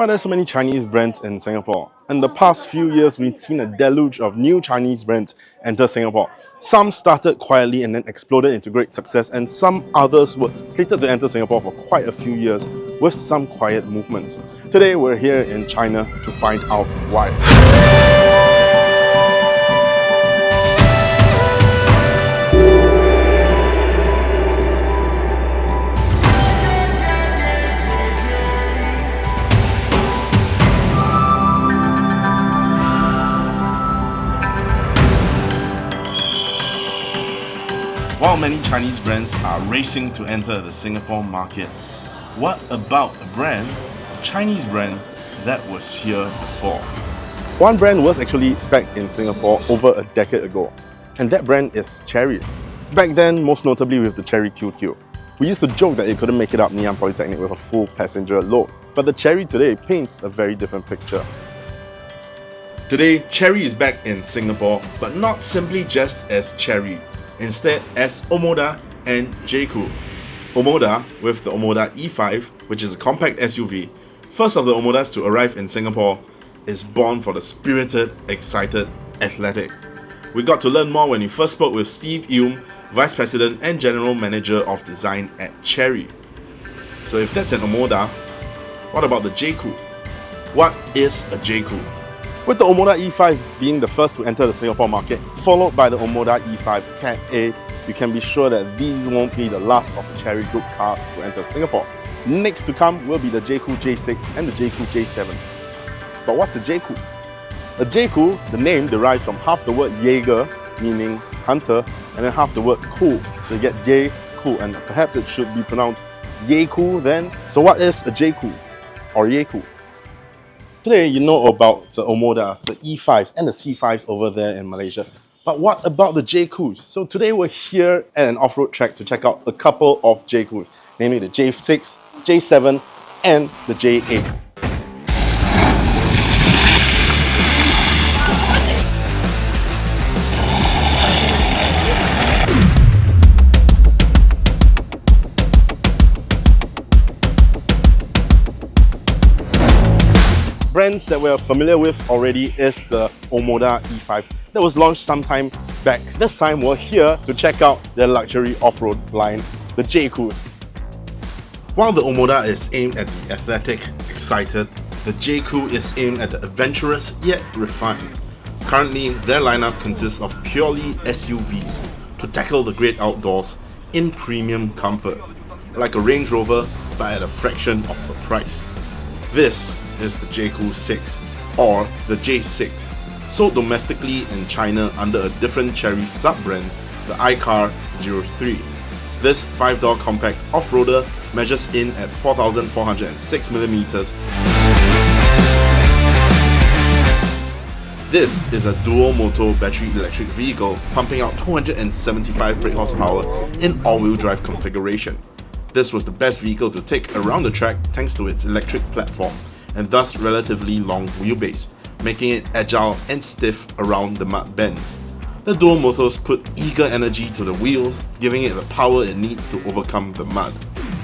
Why there's so many Chinese brands in Singapore? In the past few years, we've seen a deluge of new Chinese brands enter Singapore. Some started quietly and then exploded into great success, and some others were slated to enter Singapore for quite a few years with some quiet movements. Today, we're here in China to find out why. While many Chinese brands are racing to enter the Singapore market, what about a brand, a Chinese brand, that was here before? One brand was actually back in Singapore over a decade ago, and that brand is Chery. Back then, most notably with the Chery QQ. We used to joke that it couldn't make it up Ngee Ann Polytechnic with a full passenger load, but the Chery today paints a very different picture. Today, Chery is back in Singapore, but not simply just as Chery. Instead as Omoda and Jaecoo. Omoda, with the Omoda E5, which is a compact SUV, first of the Omodas to arrive in Singapore, is born for the spirited, excited, athletic. We got to learn more when we first spoke with Steve Yeum, Vice President and General Manager of Design at Chery. So if that's an Omoda, what about the Jaecoo? What is a Jaecoo? With the Omoda E5 being the first to enter the Singapore market, followed by the Omoda E5 Cat A, you can be sure that these won't be the last of the Chery Group cars to enter Singapore. Next to come will be the Jaecoo J6 and the Jaecoo J7. But what's a Jaecoo? A Jaecoo, the name derives from half the word Jaeger, meaning hunter, and then half the word cool, so you get Jaecoo, and perhaps it should be pronounced Jaecoo then. So what is a Jaecoo or Jaecoo? Today, you know about the Omodas, the E5s and the C5s over there in Malaysia. But what about the Jaecoos? So today we're here at an off-road track to check out a couple of Jaecoos, namely the J6, J7 and the J8. Brands that we're familiar with already is the Omoda E5 that was launched sometime back. This time we're here to check out their luxury off-road line, the Jaecoos. While the Omoda is aimed at the athletic, excited, the Jaecoo is aimed at the adventurous yet refined. Currently, their lineup consists of purely SUVs to tackle the great outdoors in premium comfort, like a Range Rover but at a fraction of the price. This is the Jaecoo 6 or the J6, sold domestically in China under a different Chery sub-brand, the iCar 03. This 5-door compact off-roader measures in at 4,406mm. This is a dual-motor battery electric vehicle pumping out 275 brake horsepower in all-wheel drive configuration. This was the best vehicle to take around the track thanks to its electric platform, and thus relatively long wheelbase, making it agile and stiff around the mud bends. The dual motors put eager energy to the wheels, giving it the power it needs to overcome the mud.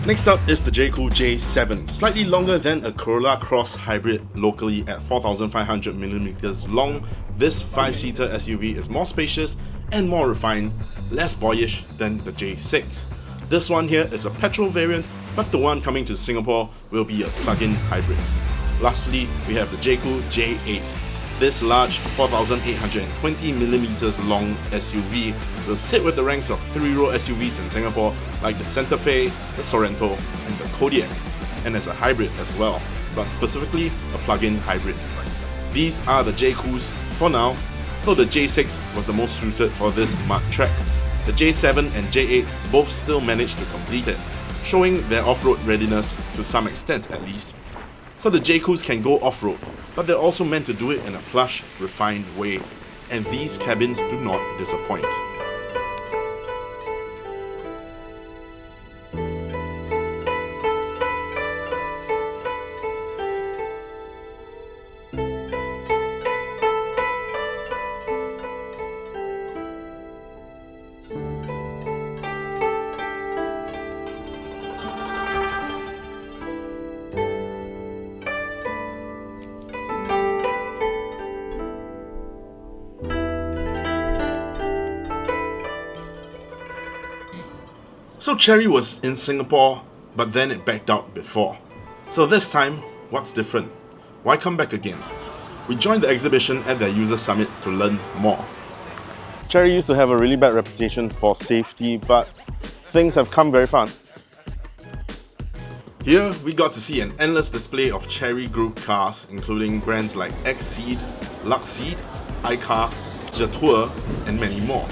Next up is the Jaecoo J7, slightly longer than a Corolla Cross hybrid locally at 4,500mm long. This 5-seater SUV is more spacious and more refined, less boyish than the J6. This one here is a petrol variant, but the one coming to Singapore will be a plug-in hybrid. Lastly, we have the Jaecoo J8. This large 4,820mm long SUV will sit with the ranks of 3-row SUVs in Singapore like the Santa Fe, the Sorento and the Kodiaq, and as a hybrid as well, but specifically a plug-in hybrid. These are the Jaecoos for now, though the J6 was the most suited for this mud track. The J7 and J8 both still managed to complete it, showing their off-road readiness to some extent at least. So the Jaecoos can go off-road, but they're also meant to do it in a plush, refined way, and these cabins do not disappoint. So Chery was in Singapore, but then it backed out before. So this time, what's different? Why come back again? We joined the exhibition at their user summit to learn more. Chery used to have a really bad reputation for safety, but things have come very far. Here, we got to see an endless display of Chery Group cars, including brands like Exceed, Luxeed, iCar, Jaecoo, and many more.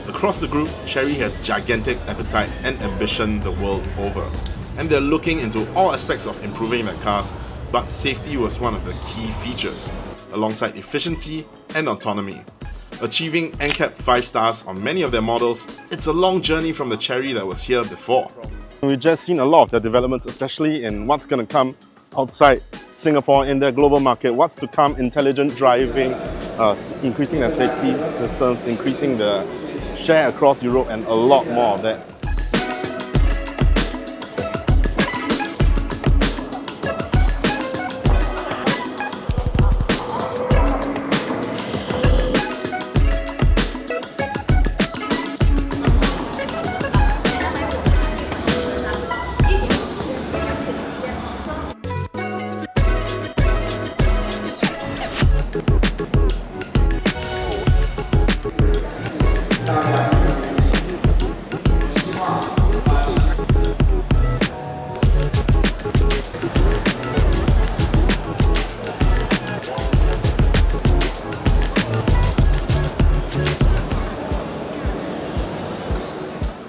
Across the group, Chery has gigantic appetite and ambition the world over, and they're looking into all aspects of improving their cars, but safety was one of the key features, alongside efficiency and autonomy. Achieving NCAP 5 stars on many of their models, it's a long journey from the Chery that was here before. We've just seen a lot of their developments, especially in what's going to come outside Singapore in their global market, what's to come, intelligent driving, increasing their safety systems, increasing the share across Europe, and a lot more of that.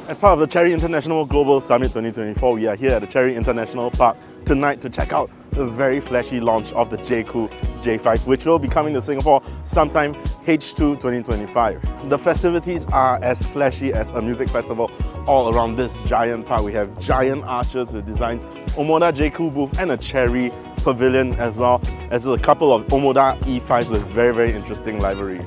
As part of the Chery International Global Summit 2024, we are here at the Chery International Park tonight to check out the very flashy launch of the Jaecoo J5, which will be coming to Singapore sometime H2 2025. The festivities are as flashy as a music festival all around this giant park. We have giant arches with designs, Omoda Jaecoo booth, and a Chery pavilion, as well as a couple of Omoda E5s with very interesting livery.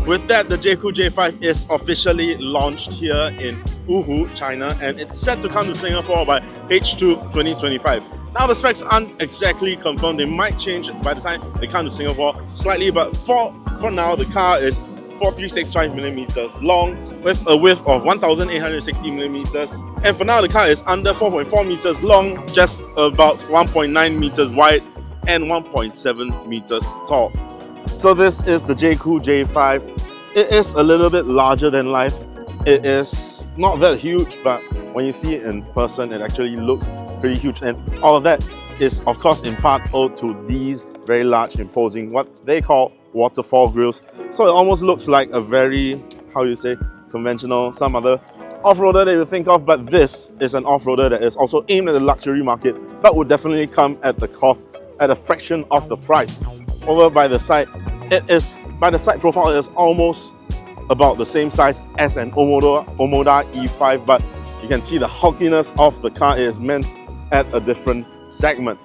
With that, the Jaecoo J5 is officially launched here in Wuhu, China, and it's set to come to Singapore by H2 2025. Now the specs aren't exactly confirmed, they might change by the time they come to Singapore slightly, but for now the car is 4365mm long with a width of 1860mm, and for now the car is under 4.4 meters long, just about 1.9 meters wide and 1.7 meters tall. So this is the Jaecoo J5. It is a little bit larger than life. It is not that huge, but when you see it in person, it actually looks pretty huge. And all of that is, of course, in part owed to these very large, imposing, what they call waterfall grills. So it almost looks like a very, conventional, some other off-roader that you think of, but this is an off-roader that is also aimed at the luxury market, but would definitely come at the cost, at a fraction of the price. Over by the side, by the side profile, it is almost about the same size as an Omoda E5, but you can see the hulkiness of the car is meant at a different segment.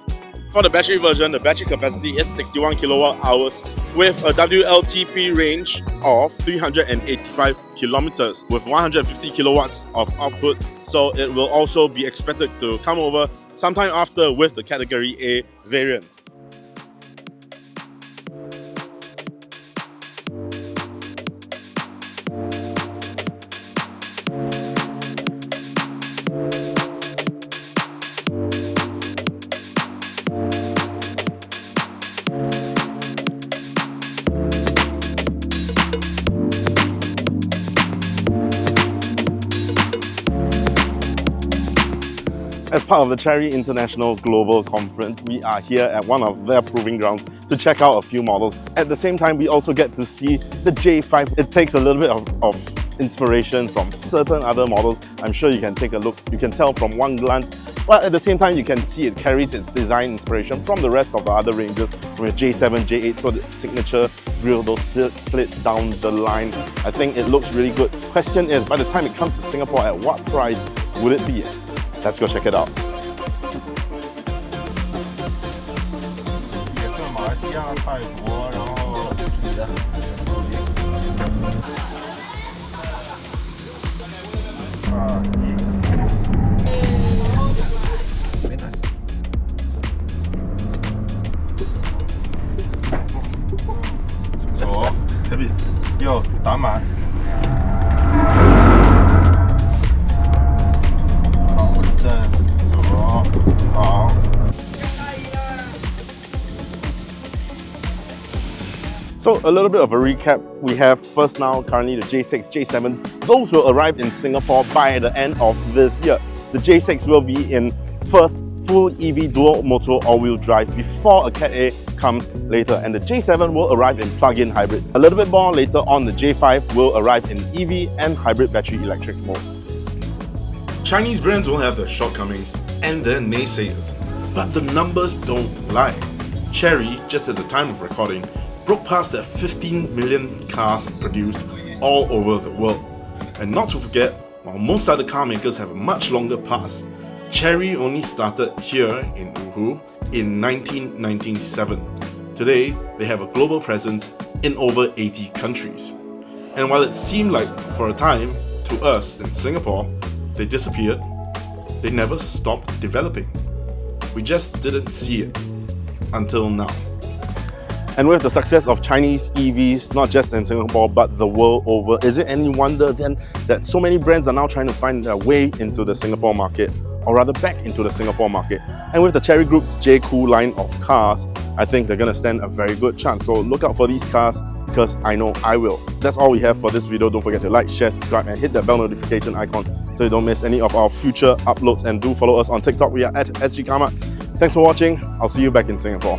For the battery version, the battery capacity is 61 kilowatt hours with a WLTP range of 385 kilometers with 150 kilowatts of output. So it will also be expected to come over sometime after with the Category A variant. As part of the Chery International Global Conference, we are here at one of their proving grounds to check out a few models. At the same time, we also get to see the J5. It takes a little bit of inspiration from certain other models. I'm sure you can take a look. You can tell from one glance. But at the same time, you can see it carries its design inspiration from the rest of the other ranges, from your J7, J8, so the signature grille, those slits down the line. I think it looks really good. Question is, by the time it comes to Singapore, at what price would it be? Let's go check it out. Very nice. Ồ, thế bị vô tắm mà. So a little bit of a recap. We have first now currently the J6, J7. Those will arrive in Singapore by the end of this year. The J6 will be in first full EV dual motor all-wheel drive before a Cat A comes later, and the J7 will arrive in plug-in hybrid. A little bit more later on, the J5 will arrive in EV and hybrid battery electric mode. Chinese brands will have their shortcomings and their naysayers, but the numbers don't lie. Chery, just at the time of recording, broke past their 15 million cars produced all over the world. And not to forget, while most other car makers have a much longer past, Chery only started here in Wuhu in 1997. Today, they have a global presence in over 80 countries. And while it seemed like for a time to us in Singapore, they disappeared, they never stopped developing. We just didn't see it until now. And with the success of Chinese EVs, not just in Singapore but the world over, is it any wonder then that so many brands are now trying to find their way into the Singapore market, or rather back into the Singapore market? And with the Chery Group's Jaecoo line of cars, I think they're going to stand a very good chance. So look out for these cars, because I know I will. That's all we have for this video. Don't forget to like, share, subscribe and hit that bell notification icon so you don't miss any of our future uploads, and do follow us on TikTok. We are at Sgcarmart. Thanks for watching. I'll see you back in Singapore.